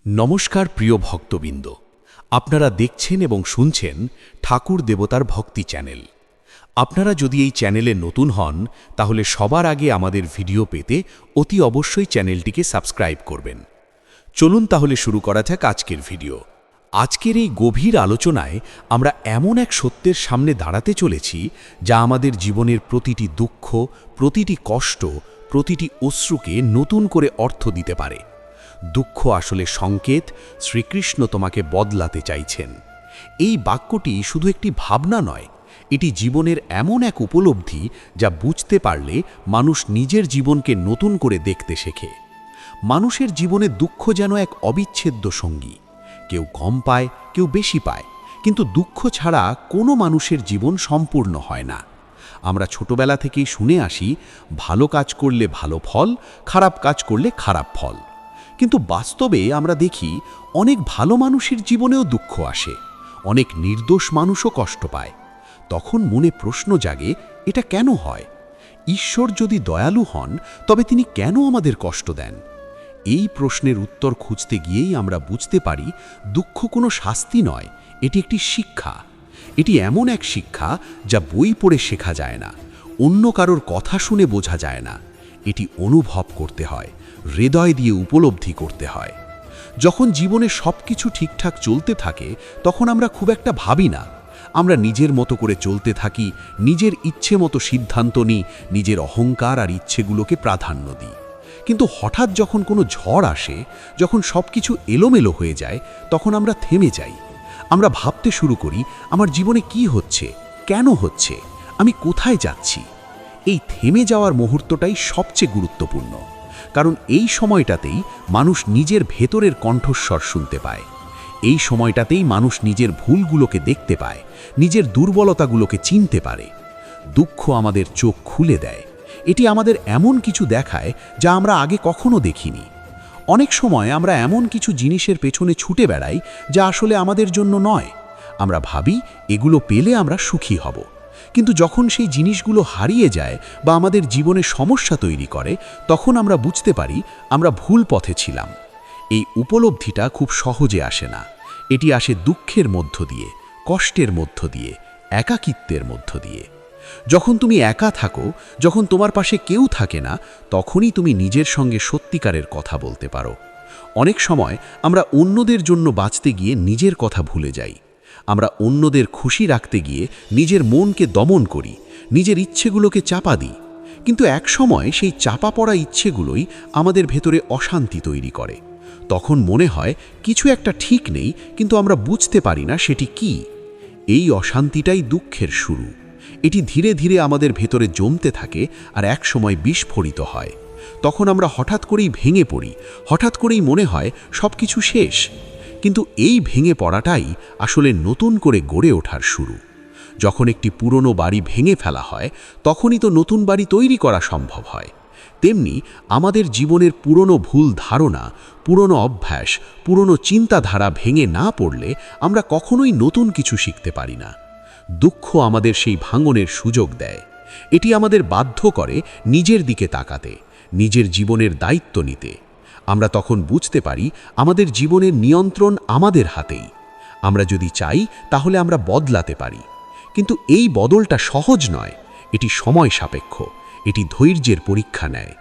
নমস্কার প্রিয় ভক্তবৃন্দ, আপনারা দেখছেন এবং শুনছেন ঠাকুর দেবতার ভক্তি চ্যানেল। আপনারা যদি এই চ্যানেলে নতুন হন তাহলে সবার আগে আমাদের ভিডিও পেতে অতি অবশ্যই চ্যানেলটিকে সাবস্ক্রাইব করবেন। চলুন তাহলে শুরু করা যাক আজকের ভিডিও। আজকের এই গভীর আলোচনায় আমরা এমন এক সত্যের সামনে দাঁড়াতে চলেছি যা আমাদের জীবনের প্রতিটি দুঃখ, প্রতিটি কষ্ট, প্রতিটি অশ্রুকে নতুন করে অর্থ দিতে পারে। দুঃখ আসলে সংকেত শ্রীকৃষ্ণ তোমাকে বদলাতে চাইছেন। এই বাক্যটি শুধু একটি ভাবনা নয়, এটি জীবনের এমন এক উপলব্ধি যা বুঝতে পারলে মানুষ নিজের জীবনকে নতুন করে দেখতে শেখে। মানুষের জীবনে দুঃখ যেন এক অবিচ্ছেদ্য সঙ্গী। কেউ কম পায়, কেউ বেশি পায়, কিন্তু দুঃখ ছাড়া কোনো মানুষের জীবন সম্পূর্ণ হয় না। আমরা ছোটবেলা থেকেই শুনে আসি, ভালো কাজ করলে ভালো ফল, খারাপ কাজ করলে খারাপ ফল। কিন্তু বাস্তবে আমরা দেখি অনেক ভালো মানুষের জীবনেও দুঃখ আসে, অনেক নির্দোষ মানুষও কষ্ট পায়। তখন মনে প্রশ্ন জাগে, এটা কেন হয়? ঈশ্বর যদি দয়ালু হন তবে তিনি কেন আমাদের কষ্ট দেন? এই প্রশ্নের উত্তর খুঁজতে গিয়েই আমরা বুঝতে পারি, দুঃখ কোনো শাস্তি নয়, এটি একটি শিক্ষা। এটি এমন এক শিক্ষা যা বই পড়ে শেখা যায় না, অন্য কারোর কথা শুনে বোঝা যায় না। এটি অনুভব করতে হয়, হৃদয় দিয়ে উপলব্ধি করতে হয়। যখন জীবনে সব কিছু ঠিকঠাক চলতে থাকে তখন আমরা খুব একটা ভাবি না। আমরা নিজের মতো করে চলতে থাকি, নিজের ইচ্ছে মতো সিদ্ধান্ত নিই, নিজের অহংকার আর ইচ্ছেগুলোকে প্রাধান্য দিই। কিন্তু হঠাৎ যখন কোনো ঝড় আসে, যখন সব কিছু এলোমেলো হয়ে যায়, তখন আমরা থেমে যাই। আমরা ভাবতে শুরু করি, আমার জীবনে কি হচ্ছে, কেন হচ্ছে, আমি কোথায় যাচ্ছি? এই থেমে যাওয়ার মুহূর্তটাই সবচেয়ে গুরুত্বপূর্ণ, কারণ এই সময়টাতেই মানুষ নিজের ভেতরের কণ্ঠস্বর শুনতে পায়। এই সময়টাতেই মানুষ নিজের ভুলগুলোকে দেখতে পায়, নিজের দুর্বলতাগুলোকে চিনতে পারে। দুঃখ আমাদের চোখ খুলে দেয়। এটি আমাদের এমন কিছু দেখায় যা আমরা আগে কখনো দেখিনি। অনেক সময় আমরা এমন কিছু জিনিসের পেছনে ছুটে বেড়াই যা আসলে আমাদের জন্য নয়। আমরা ভাবি এগুলো পেলে আমরা সুখী হব, কিন্তু যখন সেই জিনিসগুলো হারিয়ে যায় বা আমাদের জীবনে সমস্যা তৈরি করে, তখন আমরা বুঝতে পারি আমরা ভুল পথে ছিলাম। এই উপলব্ধিটা খুব সহজে আসে না। এটি আসে দুঃখের মধ্য দিয়ে, কষ্টের মধ্য দিয়ে, একাকিত্বের মধ্য দিয়ে। যখন তুমি একা থাকো, যখন তোমার পাশে কেউ থাকে না, তখনই তুমি নিজের সঙ্গে সত্যিকারের কথা বলতে পারো। অনেক সময় আমরা অন্যদের জন্য বাঁচতে গিয়ে নিজের কথা ভুলে যাই। আমরা অন্যদের খুশি রাখতে গিয়ে নিজের মনকে দমন করি, নিজের ইচ্ছেগুলোকে চাপা দিই। কিন্তু এক সময় সেই চাপা পড়া ইচ্ছেগুলোই আমাদের ভেতরে অশান্তি তৈরি করে। তখন মনে হয় কিছু একটা ঠিক নেই, কিন্তু আমরা বুঝতে পারি না সেটি কি। এই অশান্তিটাই দুঃখের শুরু। এটি ধীরে ধীরে আমাদের ভেতরে জমতে থাকে আর এক সময় বিস্ফোরিত হয়। তখন আমরা হঠাৎ করেই ভেঙে পড়ি, হঠাৎ করেই মনে হয় সব কিছু শেষ। কিন্তু এই ভেঙে পড়াটাই আসলে নতুন করে গড়ে ওঠার শুরু। যখন একটি পুরনো বাড়ি ভেঙে ফেলা হয়, তখনই তো নতুন বাড়ি তৈরি করা সম্ভব হয়। তেমনি আমাদের জীবনের পুরনো ভুল ধারণা, পুরনো অভ্যাস, পুরনো চিন্তাধারা ভেঙে না পড়লে আমরা কখনোই নতুন কিছু শিখতে পারি না। দুঃখ আমাদের সেই ভাঙনের সুযোগ দেয়। এটি আমাদের বাধ্য করে নিজের দিকে তাকাতে, নিজের জীবনের দায়িত্ব নিতে। আমরা তখন বুঝতে পারি আমাদের জীবনের নিয়ন্ত্রণ আমাদের হাতেই। আমরা যদি চাই তাহলে আমরা বদলাতে পারি, কিন্তু এই বদলটা সহজ নয়। এটি সময় সাপেক্ষ, এটি ধৈর্যের পরীক্ষা নেয়।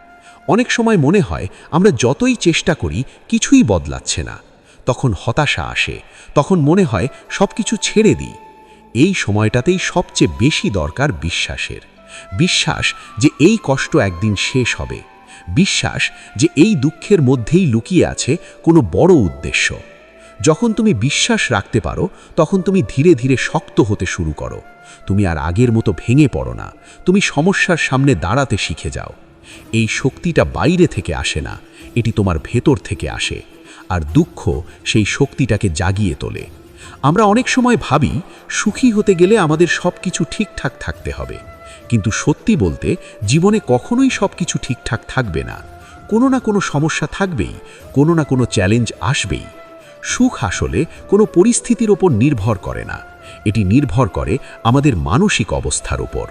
অনেক সময় মনে হয় আমরা যতই চেষ্টা করি কিছুই বদলাচ্ছে না। তখন হতাশা আসে, তখন মনে হয় সব কিছু ছেড়ে দিই। এই সময়টাতেই সবচেয়ে বেশি দরকার বিশ্বাসের। বিশ্বাস যে এই কষ্ট একদিন শেষ হবে, বিশ্বাস যে এই দুঃখের মধ্যেই লুকিয়ে আছে কোনো বড় উদ্দেশ্য। যখন তুমি বিশ্বাস রাখতে পারো, তখন তুমি ধীরে ধীরে শক্ত হতে শুরু করো। তুমি আর আগের মতো ভেঙে পড়ো না, তুমি সমস্যার সামনে দাঁড়াতে শিখে যাও। এই শক্তিটা বাইরে থেকে আসে না, এটি তোমার ভেতর থেকে আসে, আর দুঃখ সেই শক্তিটাকে জাগিয়ে তোলে। আমরা অনেক সময় ভাবি সুখী হতে গেলে আমাদের সব কিছু ঠিকঠাক থাকতে হবে, কিন্তু সত্যি বলতে জীবনে কখনোই সব কিছু ঠিকঠাক থাকবে না। কোনো না কোনো সমস্যা থাকবেই, কোনো না কোনো চ্যালেঞ্জ আসবেই। সুখ আসলে কোনো পরিস্থিতির ওপর নির্ভর করে না, এটি নির্ভর করে আমাদের মানসিক অবস্থার ওপর।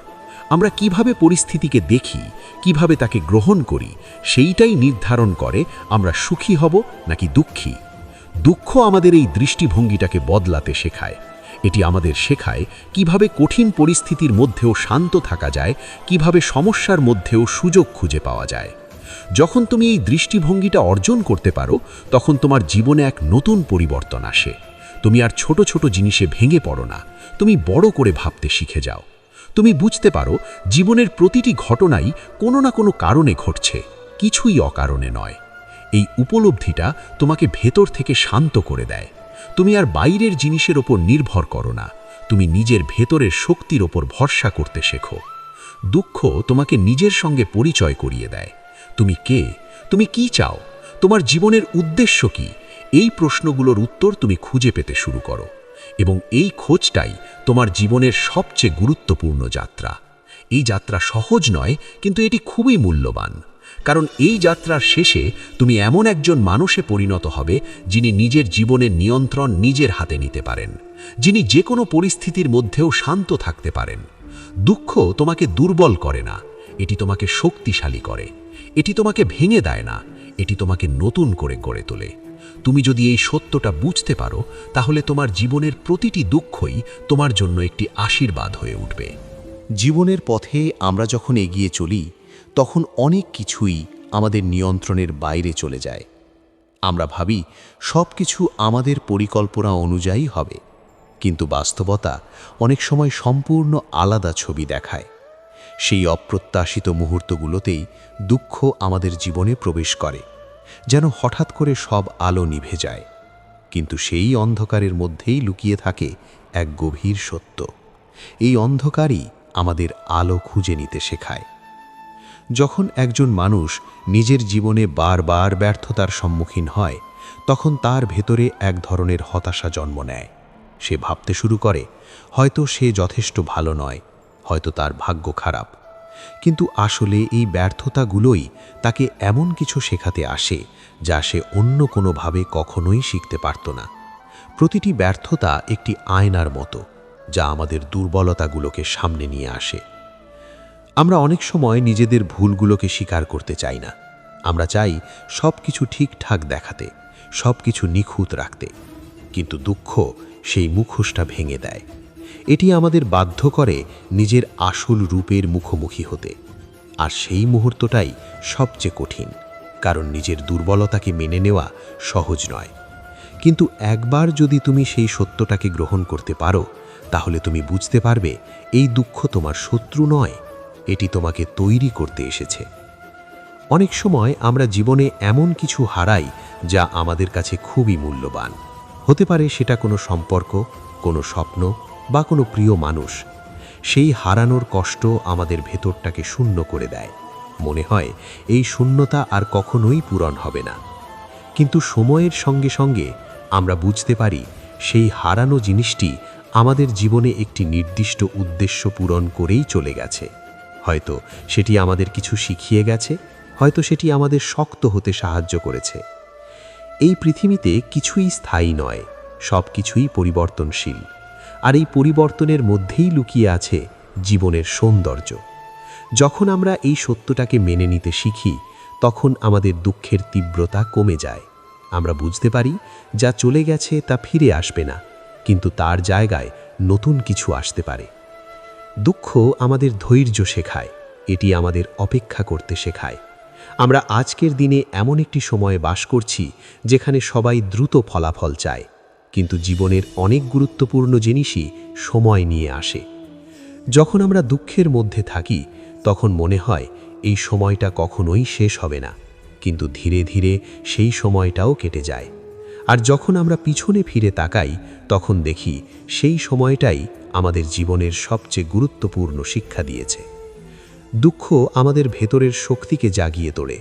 আমরা কিভাবে পরিস্থিতিকে দেখি, কিভাবে তাকে গ্রহণ করি, সেইটাই নির্ধারণ করে আমরা সুখী হব নাকি দুঃখী। দুঃখ আমাদের এই দৃষ্টিভঙ্গিটাকে বদলাতে শেখায়। এটি আমাদের শেখায় কিভাবে কঠিন পরিস্থিতির মধ্যেও শান্ত থাকা যায়, কিভাবে সমস্যার মধ্যেও সুযোগ খুঁজে পাওয়া যায়। যখন তুমি এই দৃষ্টিভঙ্গিটা অর্জন করতে পারো, তখন তোমার জীবনে এক নতুন পরিবর্তন আসে। তুমি আর ছোট ছোট জিনিসে ভেঙে পড়ো না, তুমি বড় করে ভাবতে শিখে যাও। তুমি বুঝতে পারো জীবনের প্রতিটি ঘটনাই কোনো না কোনো কারণে ঘটছে, কিছুই অকারণে নয়। এই উপলব্ধিটা তোমাকে ভেতর থেকে শান্ত করে দেয়। তুমি আর বাইরের জিনিসের ওপর নির্ভর করো না, তুমি নিজের ভেতরের শক্তির ওপর ভরসা করতে শেখো। দুঃখ তোমাকে নিজের সঙ্গে পরিচয় করিয়ে দেয়। তুমি কে? তুমি কি চাও? তোমার জীবনের উদ্দেশ্য কি? এই প্রশ্নগুলোর উত্তর তুমি খুঁজে পেতে শুরু করো, এবং এই খোঁজটাই তোমার জীবনের সবচেয়ে গুরুত্বপূর্ণ যাত্রা। এই যাত্রা সহজ নয়, কিন্তু এটি খুবই মূল্যবান, কারণ এই যাত্রার শেষে তুমি এমন একজন মানুষে পরিণত হবে যিনি নিজের জীবনের নিয়ন্ত্রণ নিজের হাতে নিতে পারেন, যিনি যে কোনো পরিস্থিতির মধ্যেও শান্ত থাকতে পারেন। দুঃখ তোমাকে দুর্বল করে না, এটি তোমাকে শক্তিশালী করে। এটি তোমাকে ভেঙে দেয় না, এটি তোমাকে নতুন করে গড়ে তোলে। তুমি যদি এই সত্যটা বুঝতে পারো, তাহলে তোমার জীবনের প্রতিটি দুঃখই তোমার জন্য একটি আশীর্বাদ হয়ে উঠবে। জীবনের পথে আমরা যখন এগিয়ে চলি, তখন অনেক কিছুই আমাদের নিয়ন্ত্রণের বাইরে চলে যায়। আমরা ভাবি সব কিছু আমাদের পরিকল্পনা অনুযায়ী হবে, কিন্তু বাস্তবতা অনেক সময় সম্পূর্ণ আলাদা ছবি দেখায়। সেই অপ্রত্যাশিত মুহূর্তগুলোতেই দুঃখ আমাদের জীবনে প্রবেশ করে, যেন হঠাৎ করে সব আলো নিভে যায়। কিন্তু সেই অন্ধকারের মধ্যেই লুকিয়ে থাকে এক গভীর সত্য। এই অন্ধকারই আমাদের আলো খুঁজে নিতে শেখায়। যখন একজন মানুষ নিজের জীবনে বারবার ব্যর্থতার সম্মুখীন হয়, তখন তার ভেতরে এক ধরনের হতাশা জন্ম নেয়। সে ভাবতে শুরু করে, হয়তো সে যথেষ্ট ভালো নয়, হয়তো তার ভাগ্য খারাপ। কিন্তু আসলে এই ব্যর্থতাগুলোই তাকে এমন কিছু শেখাতে আসে যা সে অন্য কোনোভাবে কখনোই শিখতে পারত না। প্রতিটি ব্যর্থতা একটি আয়নার মতো, যা আমাদের দুর্বলতাগুলোকে সামনে নিয়ে আসে। আমরা অনেক সময় নিজেদের ভুলগুলোকে স্বীকার করতে চাই না। আমরা চাই সব কিছু ঠিকঠাক দেখাতে, সব কিছু নিখুঁত রাখতে। কিন্তু দুঃখ সেই মুখোশটা ভেঙে দেয়। এটি আমাদের বাধ্য করে নিজের আসল রূপের মুখোমুখি হতে। আর সেই মুহূর্তটাই সবচেয়ে কঠিন, কারণ নিজের দুর্বলতাকে মেনে নেওয়া সহজ নয়। কিন্তু একবার যদি তুমি সেই সত্যটাকে গ্রহণ করতে পারো, তাহলে তুমি বুঝতে পারবে এই দুঃখ তোমার শত্রু নয়, এটি তোমাকে তৈরি করতে এসেছে। অনেক সময় আমরা জীবনে এমন কিছু হারাই যা আমাদের কাছে খুবই মূল্যবান। হতে পারে সেটা কোনো সম্পর্ক, কোনো স্বপ্ন বা কোনো প্রিয় মানুষ। সেই হারানোর কষ্ট আমাদের ভেতরটাকে শূন্য করে দেয়। মনে হয় এই শূন্যতা আর কখনোই পূরণ হবে না। কিন্তু সময়ের সঙ্গে সঙ্গে আমরা বুঝতে পারি সেই হারানো জিনিসটি আমাদের জীবনে একটি নির্দিষ্ট উদ্দেশ্য পূরণ করেই চলে গেছে। হয়তো সেটি আমাদের কিছু শিখিয়ে গেছে, হয়তো সেটি আমাদের শক্ত হতে সাহায্য করেছে। এই পৃথিবীতে কিছুই স্থায়ী নয়, সব কিছুই পরিবর্তনশীল। আর এই পরিবর্তনের মধ্যেই লুকিয়ে আছে জীবনের সৌন্দর্য। যখন আমরা এই সত্যটাকে মেনে নিতে শিখি, তখন আমাদের দুঃখের তীব্রতা কমে যায়। আমরা বুঝতে পারি যা চলে গেছে তা ফিরে আসবে না, কিন্তু তার জায়গায় নতুন কিছু আসতে পারে। দুঃখ আমাদের ধৈর্য শেখায়, এটি আমাদের অপেক্ষা করতে শেখায়। আমরা আজকের দিনে এমন একটি সময়ে বাস করছি যেখানে সবাই দ্রুত ফলাফল চায়, কিন্তু জীবনের অনেক গুরুত্বপূর্ণ জিনিসই সময় নিয়ে আসে। যখন আমরা দুঃখের মধ্যে থাকি, তখন মনে হয় এই সময়টা কখনোই শেষ হবে না, কিন্তু ধীরে ধীরে সেই সময়টাও কেটে যায়। আর যখন আমরা পিছনে ফিরে তাকাই, তখন দেখি সেই সময়টাই আমাদের জীবনের সবচেয়ে গুরুত্বপূর্ণ শিক্ষা দিয়েছে। দুঃখ আমাদের ভেতরের শক্তিকে জাগিয়ে তোলে।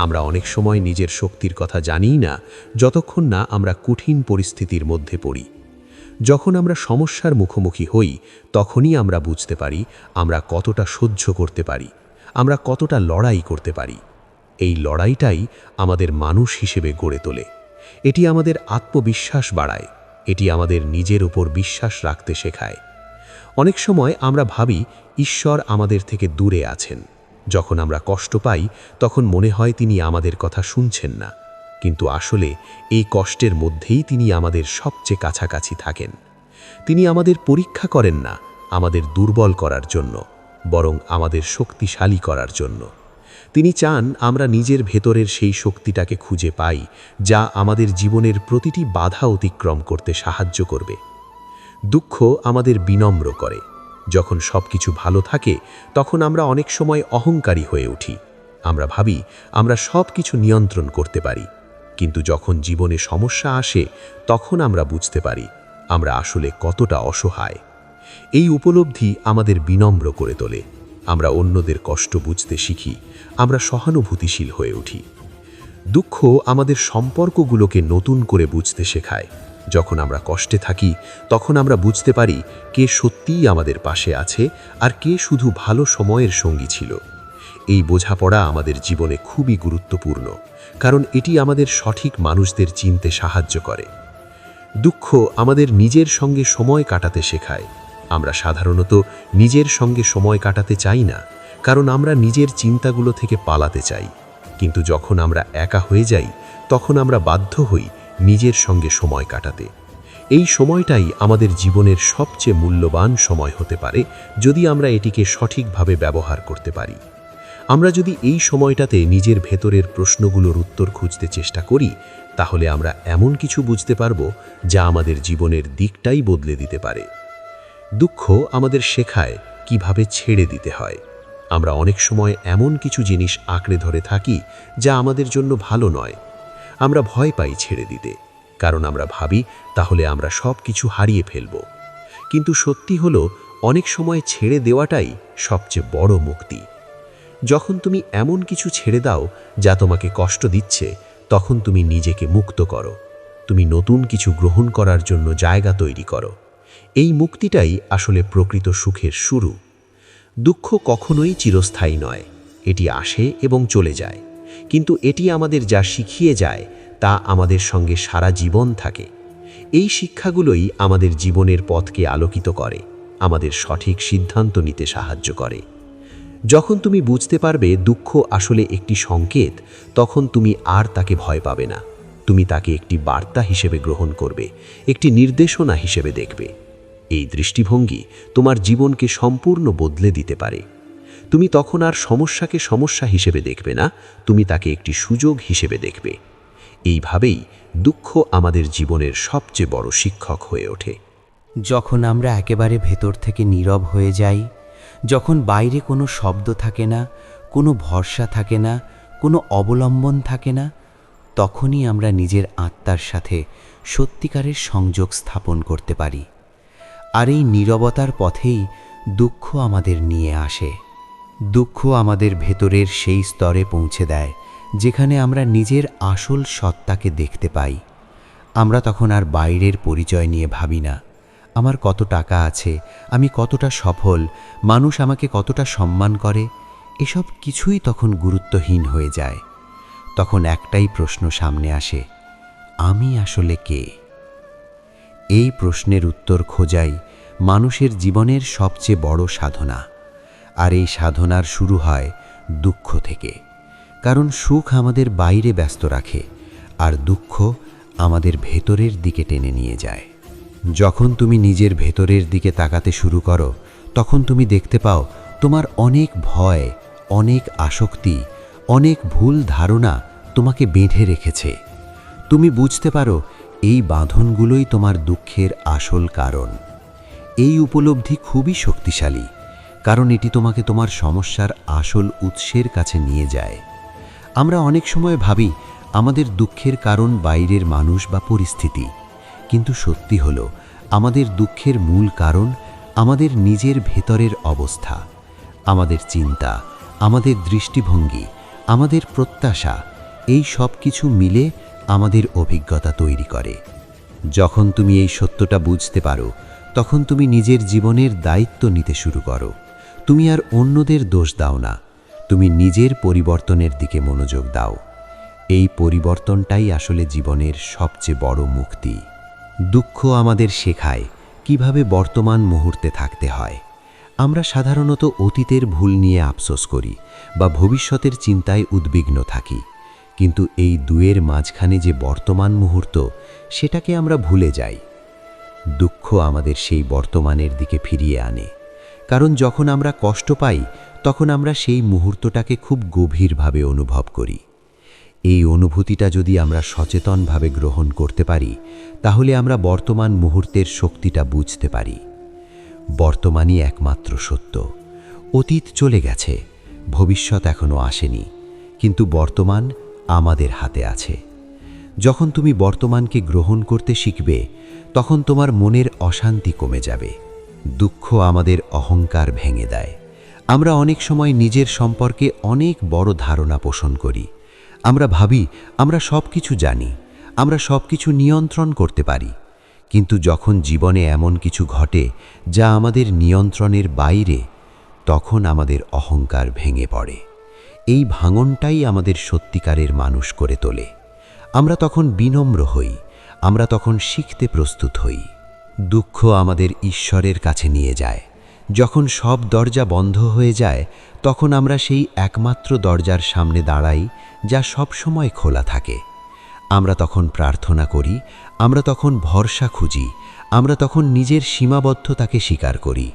আমরা অনেক সময় নিজের শক্তির কথা জানিই না, যতক্ষণ না আমরা কঠিন পরিস্থিতির মধ্যে পড়ি। যখন আমরা সমস্যার মুখোমুখি হই, তখনই আমরা বুঝতে পারি আমরা কতটা সহ্য করতে পারি, আমরা কতটা লড়াই করতে পারি। এই লড়াইটাই আমাদের মানুষ হিসেবে গড়ে তোলে। এটি আমাদের আত্মবিশ্বাস বাড়ায়, এটি আমাদের নিজের উপর বিশ্বাস রাখতে শেখায়। অনেক সময় আমরা ভাবি ঈশ্বর আমাদের থেকে দূরে আছেন। যখন আমরা কষ্ট পাই, তখন মনে হয় তিনি আমাদের কথা শুনছেন না। কিন্তু আসলে এই কষ্টের মধ্যেই তিনি আমাদের সবচেয়ে কাছাকাছি থাকেন। তিনি আমাদের পরীক্ষা করেন না আমাদের দুর্বল করার জন্য, বরং আমাদের শক্তিশালী করার জন্য। তিনি চান আমরা নিজের ভেতরের সেই শক্তিটাকে খুঁজে পাই, যা আমাদের জীবনের প্রতিটি বাধা অতিক্রম করতে সাহায্য করবে। দুঃখ আমাদের বিনম্র করে। যখন সবকিছু ভালো থাকে তখন আমরা অনেক সময় অহংকারী হয়ে উঠি। আমরা ভাবি আমরা সবকিছু নিয়ন্ত্রণ করতে পারি, কিন্তু যখন জীবনে সমস্যা আসে তখন আমরা বুঝতে পারি আমরা আসলে কতটা অসহায়। এই উপলব্ধি আমাদের বিনম্র করে তোলে। আমরা অন্যদের কষ্ট বুঝতে শিখি, আমরা সহানুভূতিশীল হয়ে উঠি। দুঃখ আমাদের সম্পর্কগুলোকে নতুন করে বুঝতে শেখায়। যখন আমরা কষ্টে থাকি তখন আমরা বুঝতে পারি কে সত্যিই আমাদের পাশে আছে আর কে শুধু ভালো সময়ের সঙ্গী ছিল। এই বোঝাপড়া আমাদের জীবনে খুবই গুরুত্বপূর্ণ, কারণ এটি আমাদের সঠিক মানুষদের চিনতে সাহায্য করে। দুঃখ আমাদের নিজের সঙ্গে সময় কাটাতে শেখায়। আমরা সাধারণত নিজের সঙ্গে সময় কাটাতে চাই না, কারণ আমরা নিজের চিন্তাগুলো থেকে পালাতে চাই। কিন্তু যখন আমরা একা হয়ে যাই তখন আমরা বাধ্য হই নিজের সঙ্গে সময় কাটাতে। এই সময়টাই আমাদের জীবনের সবচেয়ে মূল্যবান সময় হতে পারে, যদি আমরা এটিকে সঠিকভাবে ব্যবহার করতে পারি। আমরা যদি এই সময়টাতে নিজের ভেতরের প্রশ্নগুলোর উত্তর খুঁজতে চেষ্টা করি, তাহলে আমরা এমন কিছু বুঝতে পারব যা আমাদের জীবনের দিকটাই বদলে দিতে পারে। দুঃখ আমাদের শেখায় কিভাবে ছেড়ে দিতে হয়। আমরা অনেক সময় এমন কিছু জিনিস আঁকড়ে ধরে থাকি যা আমাদের জন্য ভালো নয়। আমরা ভয় পাই ছেড়ে দিতে, কারণ আমরা ভাবি তাহলে আমরা সব কিছু হারিয়ে ফেলব। কিন্তু সত্যি হলো অনেক সময় ছেড়ে দেওয়াটাই সবচেয়ে বড় মুক্তি। যখন তুমি এমন কিছু ছেড়ে দাও যা তোমাকে কষ্ট দিচ্ছে, তখন তুমি নিজেকে মুক্ত করো। তুমি নতুন কিছু গ্রহণ করার জন্য জায়গা তৈরি করো। এই মুক্তিটাই আসলে প্রকৃত সুখের শুরু। দুঃখ কখনোই চিরস্থায়ী নয়, এটি আসে এবং চলে যায়, কিন্তু এটি আমাদের যা শিখিয়ে যায় তা আমাদের সঙ্গে সারা জীবন থাকে। এই শিক্ষাগুলোই আমাদের জীবনের পথকে আলোকিত করে, আমাদের সঠিক সিদ্ধান্ত নিতে সাহায্য করে। যখন তুমি বুঝতে পারবে দুঃখ আসলে একটি সংকেত, তখন তুমি আর তাকে ভয় পাবে না। তুমি তাকে একটি বার্তা হিসেবে গ্রহণ করবে, একটি নির্দেশনা হিসেবে দেখবে। এই দৃষ্টিভঙ্গি তোমার জীবনকে সম্পূর্ণ বদলে দিতে পারে। তুমি তখন আর সমস্যাকে সমস্যা হিসেবে দেখবে না, তুমি তাকে একটি সুযোগ হিসেবে দেখবে। এইভাবেই দুঃখ আমাদের জীবনের সবচেয়ে বড় শিক্ষক হয়ে ওঠে। যখন আমরা একেবারে ভেতর থেকে নীরব হয়ে যাই, যখন বাইরে কোনো শব্দ থাকে না, কোনো ভরসা থাকে না, কোনো অবলম্বন থাকে না, তখনই আমরা নিজের আত্মার সাথে সত্যিকারের সংযোগ স্থাপন করতে পারি। আর এই নীরবতার পথেই দুঃখ আমাদের নিয়ে আসে। দুঃখ আমাদের ভেতরের সেই স্তরে পৌঁছে দেয় যেখানে আমরা নিজের আসল সত্তাকে দেখতে পাই। আমরা তখন আর বাইরের পরিচয় নিয়ে ভাবি না, আমার কত টাকা আছে, আমি কতটা সফল, মানুষ আমাকে কতটা সম্মান করে, এসব কিছুই তখন গুরুত্বহীন হয়ে যায়। তখন একটাই প্রশ্ন সামনে আসে, আমি আসলে কে? এই প্রশ্নের উত্তর খোঁজাই মানুষের জীবনের সবচেয়ে বড় সাধনা। আর এই সাধনার শুরু হয় দুঃখ থেকে, কারণ সুখ আমাদের বাইরে ব্যস্ত রাখে আর দুঃখ আমাদের ভেতরের দিকে টেনে নিয়ে যায়। যখন তুমি নিজের ভেতরের দিকে তাকাতে শুরু করো, তখন তুমি দেখতে পাও তোমার অনেক ভয়, অনেক আসক্তি, অনেক ভুল ধারণা তোমাকে বেঁধে রেখেছে। তুমি বুঝতে পারো এই বাঁধনগুলোই তোমার দুঃখের আসল কারণ। এই উপলব্ধি খুবই শক্তিশালী, কারণ এটি তোমাকে তোমার সমস্যার আসল উৎসের কাছে নিয়ে যায়। আমরা অনেক সময় ভাবি আমাদের দুঃখের কারণ বাইরের মানুষ বা পরিস্থিতি, কিন্তু সত্যি হলো আমাদের দুঃখের মূল কারণ আমাদের নিজের ভেতরের অবস্থা, আমাদের চিন্তা, আমাদের দৃষ্টিভঙ্গি, আমাদের প্রত্যাশা, এই সব কিছু মিলে আমাদের অভিজ্ঞতা তৈরি করে। যখন তুমি এই সত্যটা বুঝতে পারো, তখন তুমি নিজের জীবনের দায়িত্ব নিতে শুরু করো। তুমি আর অন্যদের দোষ দাও না, তুমি নিজের পরিবর্তনের দিকে মনোযোগ দাও। এই পরিবর্তনটাই আসলে জীবনের সবচেয়ে বড় মুক্তি। দুঃখ আমাদের শেখায় কিভাবে বর্তমান মুহূর্তে থাকতে হয়। আমরা সাধারণত অতীতের ভুল নিয়ে আফসোস করি বা ভবিষ্যতের চিন্তায় উদ্বিগ্ন থাকি, কিন্তু এই দুয়ের মাঝখানে যে বর্তমান মুহূর্ত, সেটাকে আমরা ভুলে যাই। দুঃখ আমাদের সেই বর্তমানের দিকে ফিরিয়ে আনে, কারণ যখন আমরা কষ্ট পাই তখন আমরা সেই মুহূর্তটাকে খুব গভীরভাবে অনুভব করি। এই অনুভূতিটা যদি আমরা সচেতনভাবে গ্রহণ করতে পারি, তাহলে আমরা বর্তমান মুহূর্তের শক্তিটা বুঝতে পারি। বর্তমানই একমাত্র সত্য। অতীত চলে গেছে, ভবিষ্যৎ এখনো আসেনি, কিন্তু বর্তমান আমাদের হাতে আছে। যখন তুমি বর্তমানকে গ্রহণ করতে শিখবে, তখন তোমার মনের অশান্তি কমে যাবে। দুঃখ আমাদের অহংকার ভেঙে দেয়। আমরা অনেক সময় নিজের সম্পর্কে অনেক বড় ধারণা পোষণ করি। আমরা ভাবি আমরা সব কিছু জানি, আমরা সব কিছু নিয়ন্ত্রণ করতে পারি। কিন্তু যখন জীবনে এমন কিছু ঘটে যা আমাদের নিয়ন্ত্রণের বাইরে, তখন আমাদের অহংকার ভেঙে পড়ে। এই ভাঙনটাই আমাদের সত্যিকারের মানুষ করে তোলে। আমরা তখন বিনম্র হই, আমরা তখন শিখতে প্রস্তুত হই। দুঃখ আমাদের ঈশ্বরের কাছে নিয়ে যায়। যখন সব দরজা বন্ধ হয়ে যায়, তখন আমরা সেই একমাত্র দরজার সামনে দাঁড়াই যা সবসময় খোলা থাকে। আমরা তখন প্রার্থনা করি, আমরা তখন ভরসা খুঁজি, আমরা তখন নিজের সীমাবদ্ধতাকে স্বীকার করি।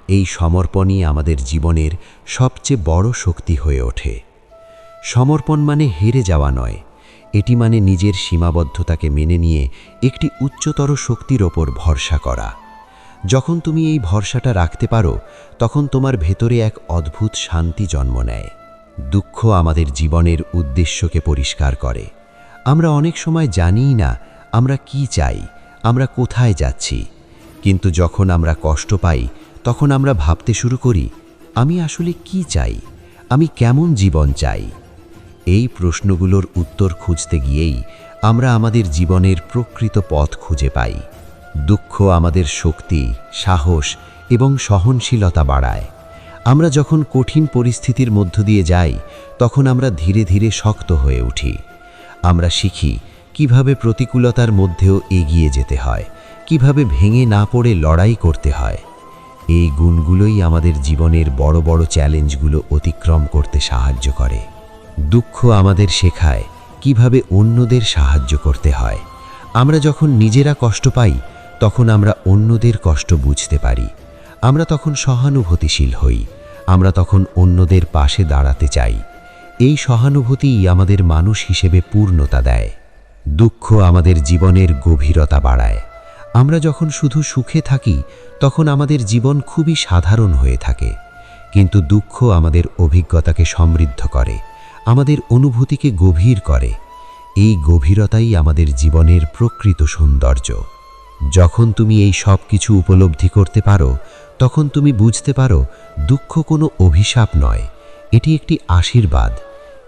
এই সমর্পণই আমাদের জীবনের সবচেয়ে বড় শক্তি হয়ে ওঠে। সমর্পণ মানে হেরে যাওয়া নয়, এটি মানে নিজের সীমাবদ্ধতাকে মেনে নিয়ে একটি উচ্চতর শক্তির ওপর ভরসা করা। যখন তুমি এই ভরসাটা রাখতে পারো, তখন তোমার ভেতরে এক অদ্ভুত শান্তি জন্ম নেয়। দুঃখ আমাদের জীবনের উদ্দেশ্যকে পরিষ্কার করে। আমরা অনেক সময় জানিই না আমরা কি চাই, আমরা কোথায় যাচ্ছি। কিন্তু যখন আমরা কষ্ট পাই, তখন আমরা ভাবতে শুরু করি, আমি আসলে কি চাই, আমি কেমন জীবন চাই। এই প্রশ্নগুলোর উত্তর খুঁজতে গিয়েই আমরা আমাদের জীবনের প্রকৃত পথ খুঁজে পাই। দুঃখ আমাদের শক্তি, সাহস এবং সহনশীলতা বাড়ায়। আমরা যখন কঠিন পরিস্থিতির মধ্য দিয়ে যাই, তখন আমরা ধীরে ধীরে শক্ত হয়ে উঠি। আমরা শিখি কিভাবে প্রতিকূলতার মধ্যেও এগিয়ে যেতে হয়, কিভাবে ভেঙে না পড়ে লড়াই করতে হয়। এই গুণগুলোই আমাদের জীবনের বড় বড় চ্যালেঞ্জগুলো অতিক্রম করতে সাহায্য করে। দুঃখ আমাদের শেখায় কিভাবে অন্যদের সাহায্য করতে হয়। আমরা যখন নিজেরা কষ্ট পাই, তখন আমরা অন্যদের কষ্ট বুঝতে পারি। আমরা তখন সহানুভূতিশীল হই, আমরা তখন অন্যদের পাশে দাঁড়াতে চাই। এই সহানুভূতিই আমাদের মানুষ হিসেবে পূর্ণতা দেয়। দুঃখ আমাদের জীবনের গভীরতা বাড়ায়। আমরা যখন শুধু সুখে থাকি, তখন আমাদের জীবন খুবই সাধারণ হয়ে থাকে। কিন্তু দুঃখ আমাদের অভিজ্ঞতাকে সমৃদ্ধ করে, আমাদের অনুভূতিকে গভীর করে। এই গভীরতাই আমাদের জীবনের প্রকৃত সৌন্দর্য। যখন তুমি এই সব কিছু উপলব্ধি করতে পারো, তখন তুমি বুঝতে পারো দুঃখ কোনো অভিশাপ নয়, এটি একটি আশীর্বাদ।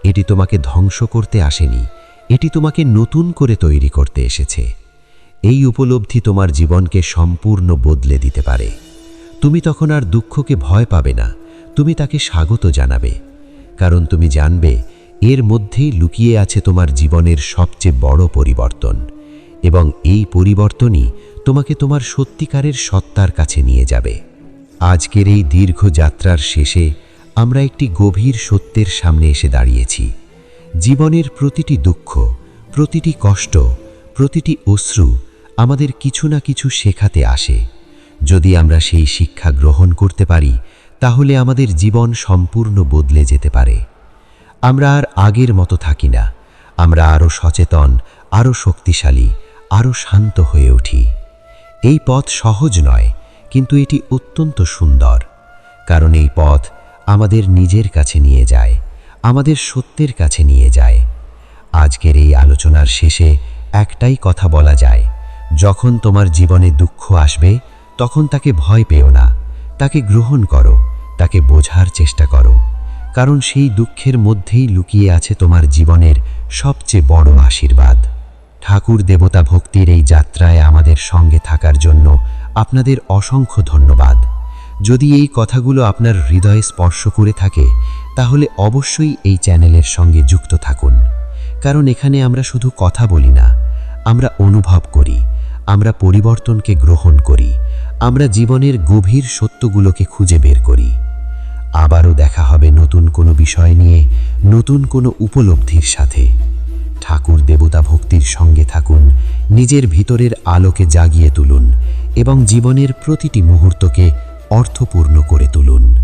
এটি তোমাকে ধ্বংস করতে আসেনি, এটি তোমাকে নতুন করে তৈরি করতে এসেছে। এই উপলব্ধি তোমার জীবনকে সম্পূর্ণ বদলে দিতে পারে। তুমি তখন আর দুঃখকে ভয় পাবে না, তুমি তাকে স্বাগত জানাবে। কারণ তুমি জানবে এর মধ্যেই লুকিয়ে আছে তোমার জীবনের সবচেয়ে বড় পরিবর্তন, এবং এই পরিবর্তনই তোমাকে তোমার সত্যিকারের সত্তার কাছে নিয়ে যাবে। আজকের এই দীর্ঘ যাত্রার শেষে আমরা একটি গভীর সত্যের সামনে এসে দাঁড়িয়েছি। জীবনের প্রতিটি দুঃখ, প্রতিটি কষ্ট, প্রতিটি অশ্রু আমাদের কিছু না কিছু শেখাতে আসে। যদি আমরা সেই শিক্ষা গ্রহণ করতে পারি, তাহলে আমাদের জীবন সম্পূর্ণ বদলে যেতে পারে। আমরা আর আগের মতো থাকি না, আমরা আরও সচেতন, আরও শক্তিশালী, আরও শান্ত হয়ে উঠি। এই পথ সহজ নয়, কিন্তু এটি অত্যন্ত সুন্দর, কারণ এই পথ আমাদের নিজের কাছে নিয়ে যায়, আমাদের সত্যের কাছে নিয়ে যায়। আজকের এই আলোচনার শেষে একটাই কথা বলা যায়, যখন তোমার জীবনে দুঃখ আসবে, তখন তাকে ভয় পেও না, তাকে গ্রহণ করো, তাকে বোঝার চেষ্টা করো, কারণ সেই দুঃখের মধ্যেই লুকিয়ে আছে তোমার জীবনের সবচেয়ে বড় আশীর্বাদ। ঠাকুর দেবতা ভক্তির এই যাত্রায় আমাদের সঙ্গে থাকার জন্য আপনাদের অসংখ্য ধন্যবাদ। যদি এই কথাগুলো আপনার হৃদয়ে স্পর্শ করে থাকে, তাহলে অবশ্যই এই চ্যানেলের সঙ্গে যুক্ত থাকুন, কারণ এখানে আমরা শুধু কথা বলি না, আমরা অনুভব করি, আমরা পরিবর্তনকে গ্রহণ করি, আমরা জীবনের গভীর সত্যগুলোকে খুঁজে বের করি। আবারও দেখা হবে নতুন কোনো বিষয় নিয়ে, নতুন কোনো উপলব্ধির সাথে। ঠাকুর দেবতা ভক্তির সঙ্গে থাকুন, নিজের ভিতরের আলোকে জাগিয়ে তুলুন এবং জীবনের প্রতিটি মুহূর্তকে অর্থপূর্ণ করে তুলুন।